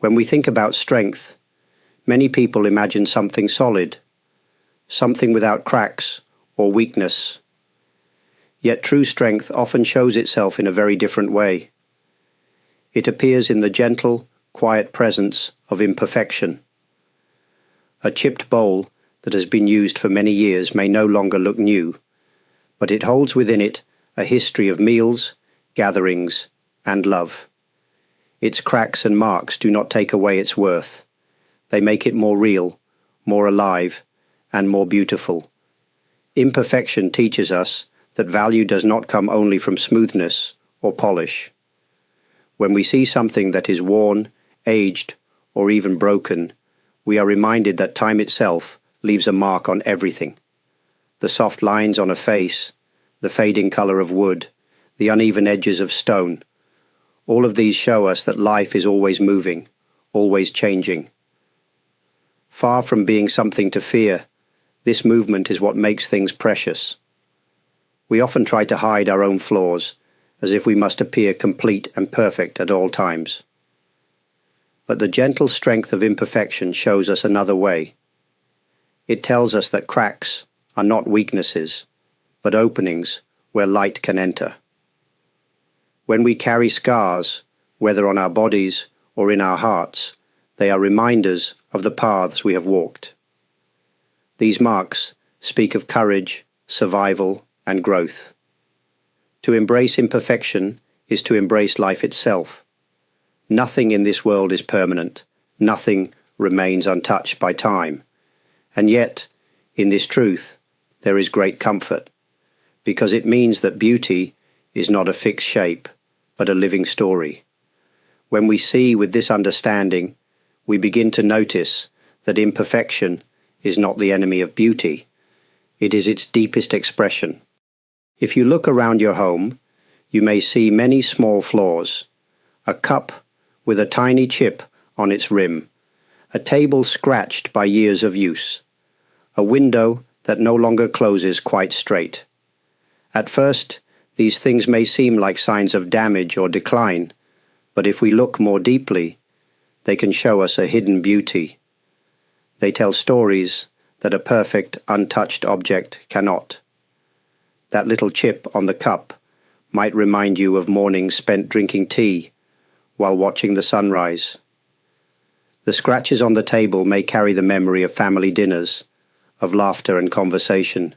When we think about strength, many people imagine something solid, something without cracks or weakness. Yet true strength often shows itself in a very different way. It appears in the gentle, quiet presence of imperfection. A chipped bowl that has been used for many years may no longer look new, but it holds within it a history of meals, gatherings, and love. Its cracks and marks do not take away its worth. They make it more real, more alive, and more beautiful. Imperfection teaches us that value does not come only from smoothness or polish. When we see something that is worn, aged, or even broken, we are reminded that time itself leaves a mark on everything. The soft lines on a face, the fading color of wood, the uneven edges of stone. All of these show us that life is always moving, always changing. Far from being something to fear, this movement is what makes things precious. We often try to hide our own flaws, as if we must appear complete and perfect at all times. But the gentle strength of imperfection shows us another way. It tells us that cracks are not weaknesses, but openings where light can enter. When we carry scars, whether on our bodies or in our hearts, they are reminders of the paths we have walked. These marks speak of courage, survival, and growth. To embrace imperfection is to embrace life itself. Nothing in this world is permanent. Nothing remains untouched by time. And yet, in this truth, there is great comfort, because it means that beauty is not a fixed shape, but a living story. When we see with this understanding, we begin to notice that imperfection is not the enemy of beauty. It is its deepest expression. If you look around your home, you may see many small flaws. A cup with a tiny chip on its rim, a table scratched by years of use, a window that no longer closes quite straight. At first, these things may seem like signs of damage or decline, but if we look more deeply, they can show us a hidden beauty. They tell stories that a perfect, untouched object cannot. That little chip on the cup might remind you of mornings spent drinking tea while watching the sunrise. The scratches on the table may carry the memory of family dinners, of laughter and conversation.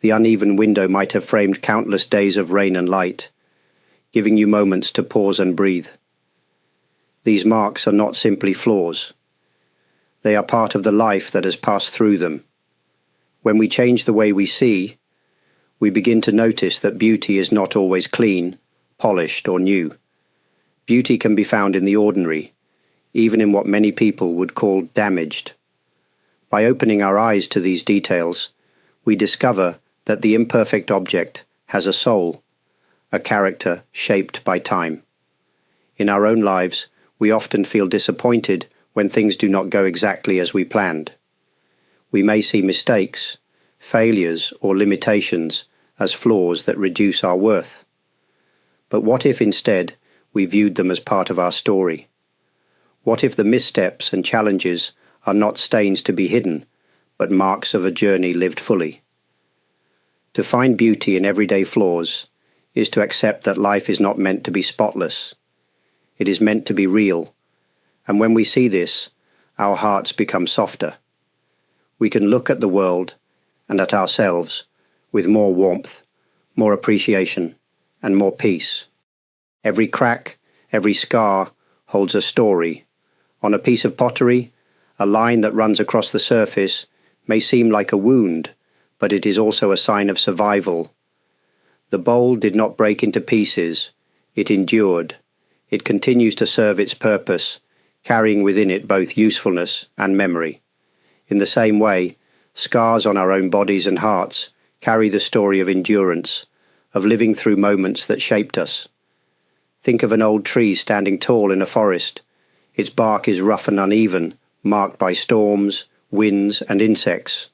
The uneven window might have framed countless days of rain and light, giving you moments to pause and breathe. These marks are not simply flaws. They are part of the life that has passed through them. When we change the way we see, we begin to notice that beauty is not always clean, polished, or new. Beauty can be found in the ordinary, even in what many people would call damaged. By opening our eyes to these details, we discover that the imperfect object has a soul, a character shaped by time. In our own lives, we often feel disappointed when things do not go exactly as we planned. We may see mistakes, failures, or limitations as flaws that reduce our worth. But what if instead we viewed them as part of our story? What if the missteps and challenges are not stains to be hidden, but marks of a journey lived fully? To find beauty in everyday flaws is to accept that life is not meant to be spotless. It is meant to be real, and when we see this, our hearts become softer. We can look at the world and at ourselves with more warmth, more appreciation, and more peace. Every crack, every scar holds a story. On a piece of pottery, a line that runs across the surface may seem like a wound, but it is also a sign of survival. The bowl did not break into pieces. It endured. It continues to serve its purpose, carrying within it both usefulness and memory. In the same way, scars on our own bodies and hearts carry the story of endurance, of living through moments that shaped us. Think of an old tree standing tall in a forest. Its bark is rough and uneven, marked by storms, winds, and insects.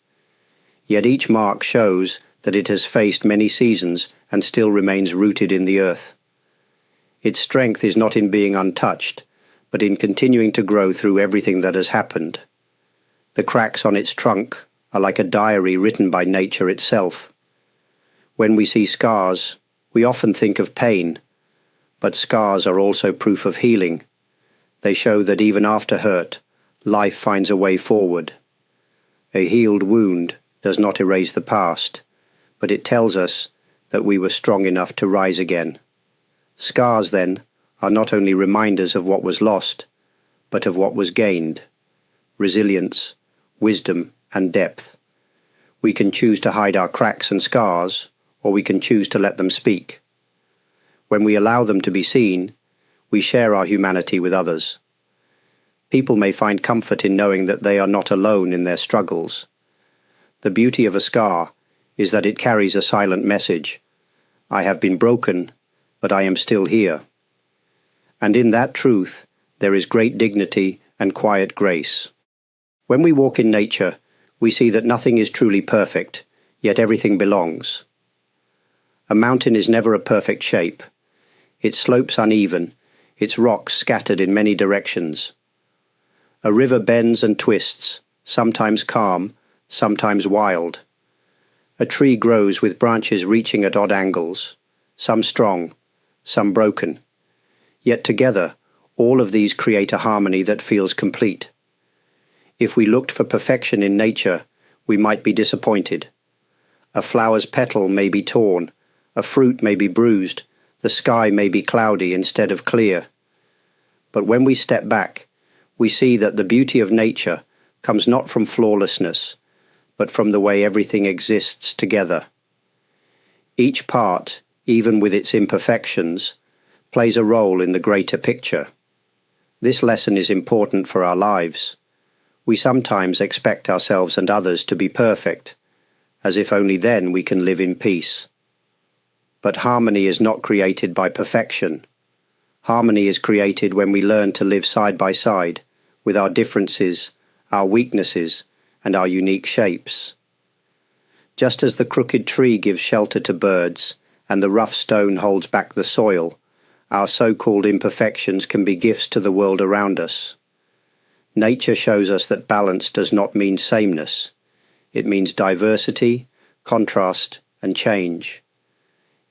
Yet each mark shows that it has faced many seasons and still remains rooted in the earth. Its strength is not in being untouched, but but in continuing to grow through everything that has happened. The cracks on its trunk are like a diary written by nature itself. When we see scars, we often think of pain, but scars are also proof of healing. They show that even after hurt, life finds a way forward. A healed wound does not erase the past, but it tells us that we were strong enough to rise again. Scars, then, are not only reminders of what was lost, but of what was gained: resilience, wisdom, and depth. We can choose to hide our cracks and scars, or we can choose to let them speak. When we allow them to be seen, we share our humanity with others. People may find comfort in knowing that they are not alone in their struggles. The beauty of a scar is that it carries a silent message: I have been broken, but I am still here. And in that truth, there is great dignity and quiet grace. When we walk in nature, we see that nothing is truly perfect, yet everything belongs. A mountain is never a perfect shape. Its slopes uneven, its rocks scattered in many directions. A river bends and twists, sometimes calm, sometimes wild. A tree grows with branches reaching at odd angles, some strong, some broken. Yet together, all of these create a harmony that feels complete. If we looked for perfection in nature, we might be disappointed. A flower's petal may be torn, a fruit may be bruised, the sky may be cloudy instead of clear. But when we step back, we see that the beauty of nature comes not from flawlessness, but from the way everything exists together. Each part, even with its imperfections, plays a role in the greater picture. This lesson is important for our lives. We sometimes expect ourselves and others to be perfect, as if only then we can live in peace. But harmony is not created by perfection. Harmony is created when we learn to live side by side, with our differences, our weaknesses, and our unique shapes. Just as the crooked tree gives shelter to birds, and the rough stone holds back the soil, our so-called imperfections can be gifts to the world around us. Nature shows us that balance does not mean sameness. It means diversity, contrast, and change.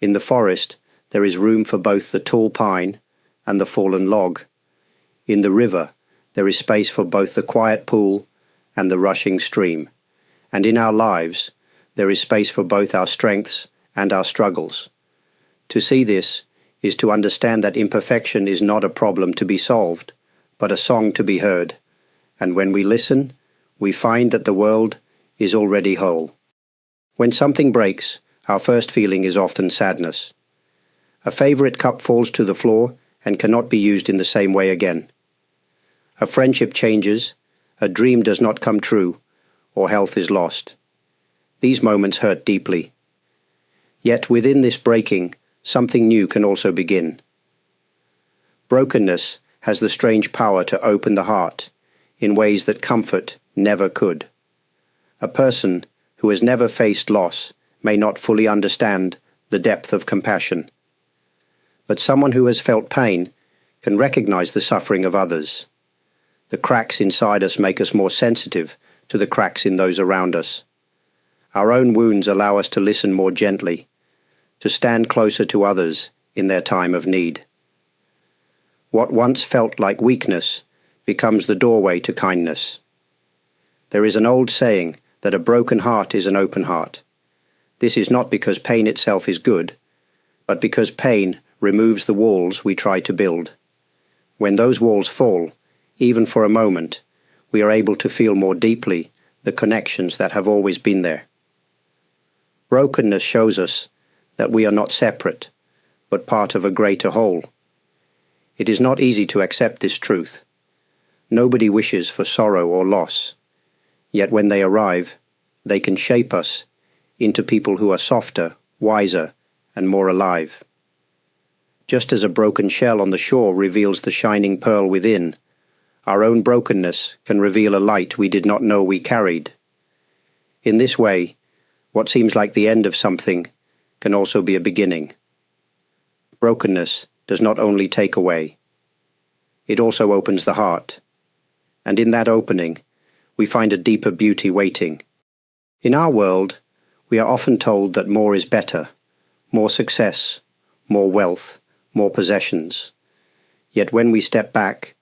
In the forest, there is room for both the tall pine and the fallen log. In the river, there is space for both the quiet pool and the rushing stream. And in our lives, there is space for both our strengths and our struggles. To see this is to understand that imperfection is not a problem to be solved, but a song to be heard. And when we listen, we find that the world is already whole. When something breaks, our first feeling is often sadness. A favorite cup falls to the floor and cannot be used in the same way again. A friendship changes, a dream does not come true, or health is lost. These moments hurt deeply. Yet within this breaking, something new can also begin. Brokenness has the strange power to open the heart in ways that comfort never could. A person who has never faced loss may not fully understand the depth of compassion. But someone who has felt pain can recognize the suffering of others. The cracks inside us make us more sensitive to the cracks in those around us. Our own wounds allow us to listen more gently, to stand closer to others in their time of need. What once felt like weakness becomes the doorway to kindness. There is an old saying that a broken heart is an open heart. This is not because pain itself is good, but because pain removes the walls we try to build. When those walls fall, even for a moment, we are able to feel more deeply the connections that have always been there. Brokenness shows us that we are not separate, but part of a greater whole. It is not easy to accept this truth. Nobody wishes for sorrow or loss, yet when they arrive, they can shape us into people who are softer, wiser, and more alive. Just as a broken shell on the shore reveals the shining pearl within, our own brokenness can reveal a light we did not know we carried. In this way, what seems like the end of something can also be a beginning. Brokenness does not only take away, it also opens the heart. And in that opening, we find a deeper beauty waiting. In our world, we are often told that more is better, more success, more wealth, more possessions. Yet when we step back,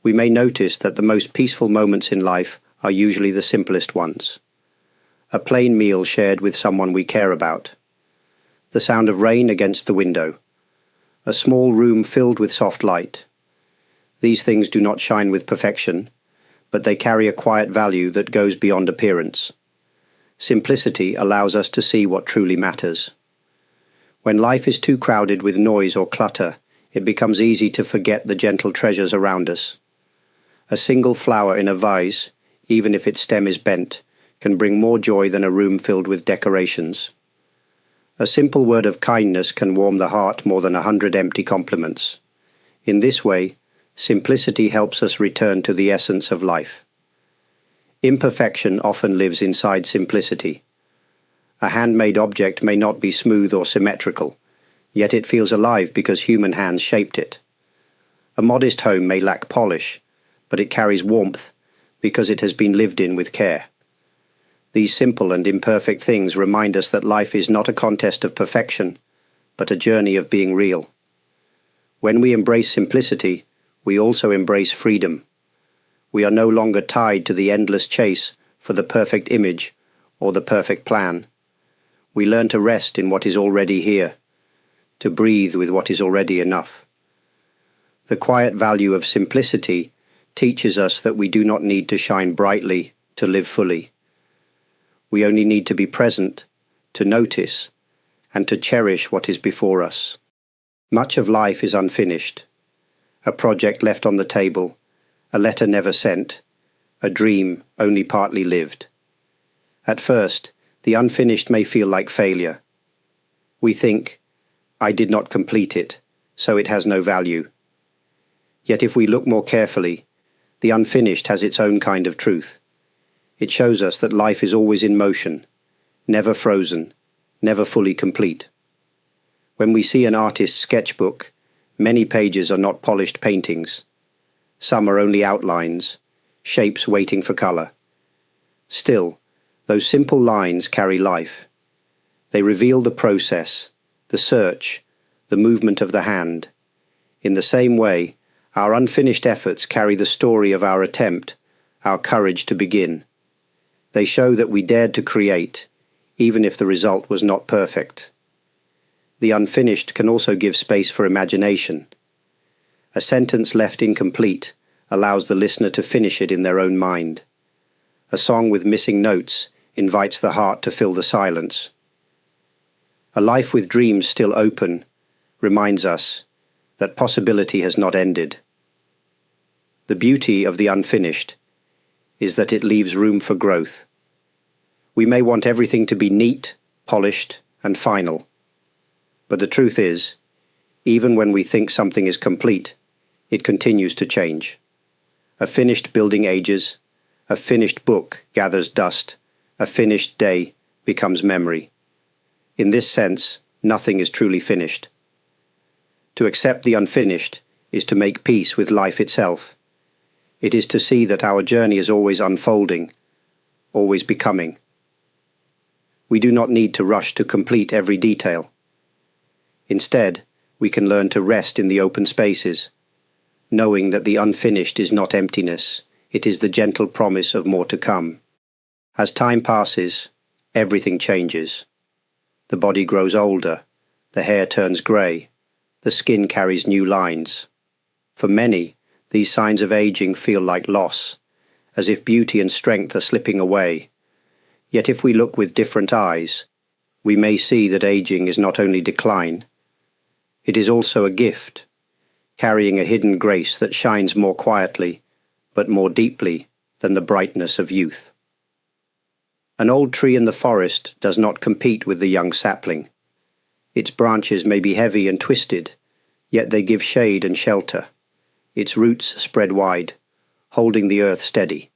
we may notice that the most peaceful moments in life are usually the simplest ones. A plain meal shared with someone we care about. The sound of rain against the window. A small room filled with soft light. These things do not shine with perfection, but they carry a quiet value that goes beyond appearance. Simplicity allows us to see what truly matters. When life is too crowded with noise or clutter, it becomes easy to forget the gentle treasures around us. A single flower in a vase, even if its stem is bent, can bring more joy than a room filled with decorations. A simple word of kindness can warm the heart more than 100 empty compliments. In this way, simplicity helps us return to the essence of life. Imperfection often lives inside simplicity. A handmade object may not be smooth or symmetrical, yet it feels alive because human hands shaped it. A modest home may lack polish, but it carries warmth because it has been lived in with care. These simple and imperfect things remind us that life is not a contest of perfection, but a journey of being real. When we embrace simplicity, we also embrace freedom. We are no longer tied to the endless chase for the perfect image or the perfect plan. We learn to rest in what is already here, to breathe with what is already enough. The quiet value of simplicity teaches us that we do not need to shine brightly to live fully. We only need to be present, to notice, and to cherish what is before us. Much of life is unfinished. A project left on the table, a letter never sent, a dream only partly lived. At first, the unfinished may feel like failure. We think, I did not complete it, so it has no value. Yet if we look more carefully, the unfinished has its own kind of truth. It shows us that life is always in motion, never frozen, never fully complete. When we see an artist's sketchbook, many pages are not polished paintings. Some are only outlines, shapes waiting for color. Still, those simple lines carry life. They reveal the process, the search, the movement of the hand. In the same way, our unfinished efforts carry the story of our attempt, our courage to begin. They show that we dared to create, even if the result was not perfect. The unfinished can also give space for imagination. A sentence left incomplete allows the listener to finish it in their own mind. A song with missing notes invites the heart to fill the silence. A life with dreams still open reminds us that possibility has not ended. The beauty of the unfinished is that it leaves room for growth. We may want everything to be neat, polished, and final. But the truth is, even when we think something is complete, it continues to change. A finished building ages, a finished book gathers dust, a finished day becomes memory. In this sense, nothing is truly finished. To accept the unfinished is to make peace with life itself. It is to see that our journey is always unfolding, always becoming. We do not need to rush to complete every detail. Instead, we can learn to rest in the open spaces, knowing that the unfinished is not emptiness, it is the gentle promise of more to come. As time passes, everything changes. The body grows older, the hair turns grey, the skin carries new lines. For many, these signs of aging feel like loss, as if beauty and strength are slipping away. Yet if we look with different eyes, we may see that aging is not only decline, it is also a gift, carrying a hidden grace that shines more quietly, but more deeply than the brightness of youth. An old tree in the forest does not compete with the young sapling. Its branches may be heavy and twisted, yet they give shade and shelter. Its roots spread wide, holding the earth steady.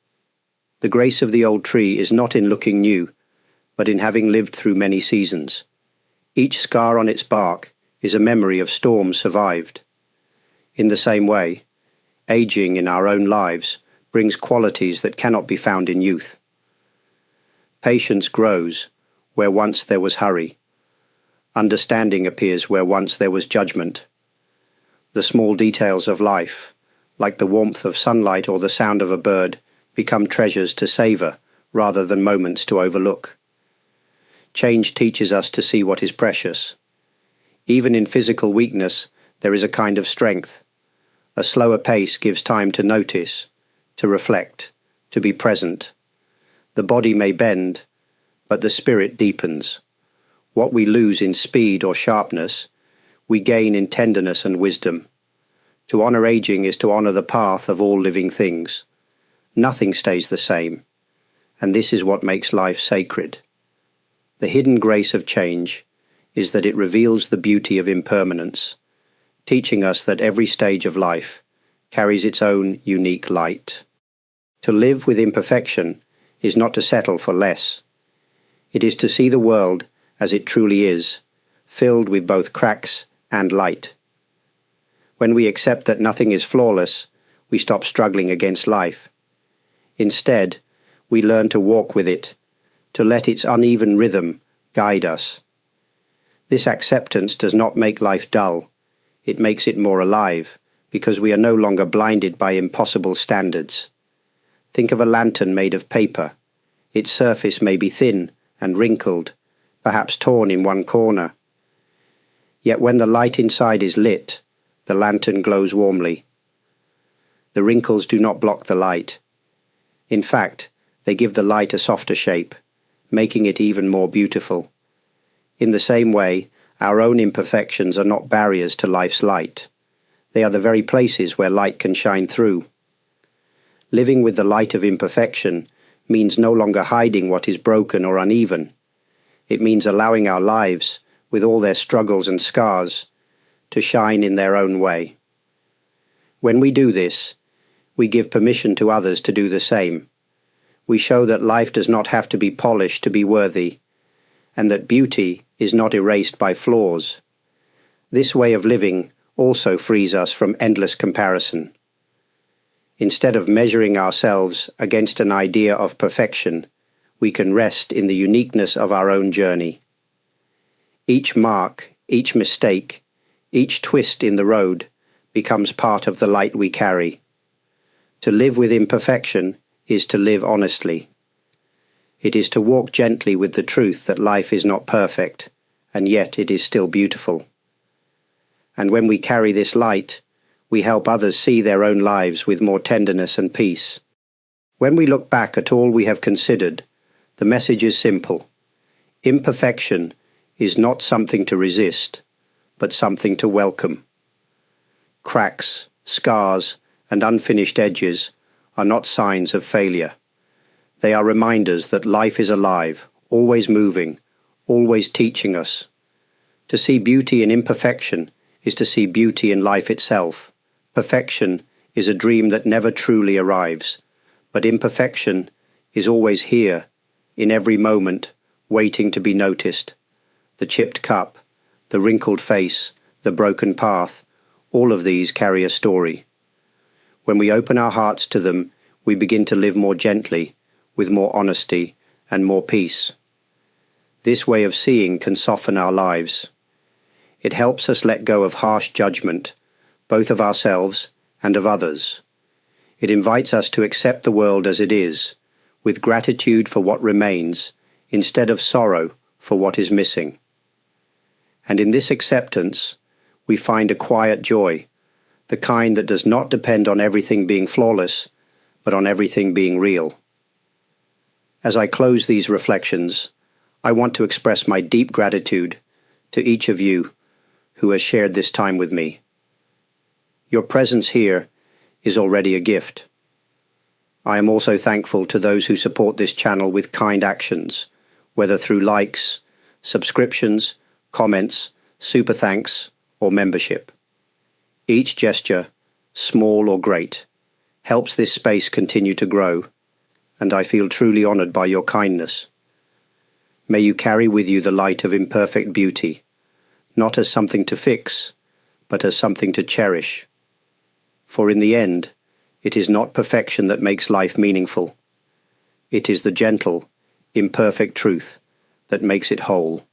The grace of the old tree is not in looking new, but in having lived through many seasons. Each scar on its bark is a memory of storms survived. In the same way, aging in our own lives brings qualities that cannot be found in youth. Patience grows where once there was hurry. Understanding appears where once there was judgment. The small details of life, like the warmth of sunlight or the sound of a bird, become treasures to savor rather than moments to overlook. Change teaches us to see what is precious. Even in physical weakness, there is a kind of strength. A slower pace gives time to notice, to reflect, to be present. The body may bend, but the spirit deepens. What we lose in speed or sharpness, we gain in tenderness and wisdom. To honor aging is to honor the path of all living things. Nothing stays the same, and this is what makes life sacred. The hidden grace of change is that it reveals the beauty of impermanence, teaching us that every stage of life carries its own unique light. To live with imperfection is not to settle for less. It is to see the world as it truly is, filled with both cracks and light. When we accept that nothing is flawless, we stop struggling against life. Instead, we learn to walk with it, to let its uneven rhythm guide us. This acceptance does not make life dull. It makes it more alive, because we are no longer blinded by impossible standards. Think of a lantern made of paper. Its surface may be thin and wrinkled, perhaps torn in one corner. Yet when the light inside is lit, the lantern glows warmly. The wrinkles do not block the light. In fact, they give the light a softer shape, making it even more beautiful. In the same way, our own imperfections are not barriers to life's light. They are the very places where light can shine through. Living with the light of imperfection means no longer hiding what is broken or uneven. It means allowing our lives, with all their struggles and scars, to shine in their own way. When we do this, we give permission to others to do the same. We show that life does not have to be polished to be worthy, and that beauty is not erased by flaws. This way of living also frees us from endless comparison. Instead of measuring ourselves against an idea of perfection, we can rest in the uniqueness of our own journey. Each mark, each mistake, each twist in the road becomes part of the light we carry. To live with imperfection is to live honestly. It is to walk gently with the truth that life is not perfect, and yet it is still beautiful. And when we carry this light, we help others see their own lives with more tenderness and peace. When we look back at all we have considered, the message is simple. Imperfection is not something to resist, but something to welcome. Cracks, scars, and unfinished edges are not signs of failure. They are reminders that life is alive, always moving, always teaching us. To see beauty in imperfection is to see beauty in life itself. Perfection is a dream that never truly arrives, but imperfection is always here, in every moment, waiting to be noticed. The chipped cup, the wrinkled face, the broken path, all of these carry a story. When we open our hearts to them, we begin to live more gently, with more honesty and more peace. This way of seeing can soften our lives. It helps us let go of harsh judgment, both of ourselves and of others. It invites us to accept the world as it is, with gratitude for what remains, instead of sorrow for what is missing. And in this acceptance, we find a quiet joy, the kind that does not depend on everything being flawless, but on everything being real. As I close these reflections, I want to express my deep gratitude to each of you who has shared this time with me. Your presence here is already a gift. I am also thankful to those who support this channel with kind actions, whether through likes, subscriptions, comments, super thanks, or membership. Each gesture, small or great, helps this space continue to grow, and I feel truly honored by your kindness. May you carry with you the light of imperfect beauty, not as something to fix, but as something to cherish. For in the end, It is not perfection that makes life meaningful. It is the gentle, imperfect truth that makes it whole.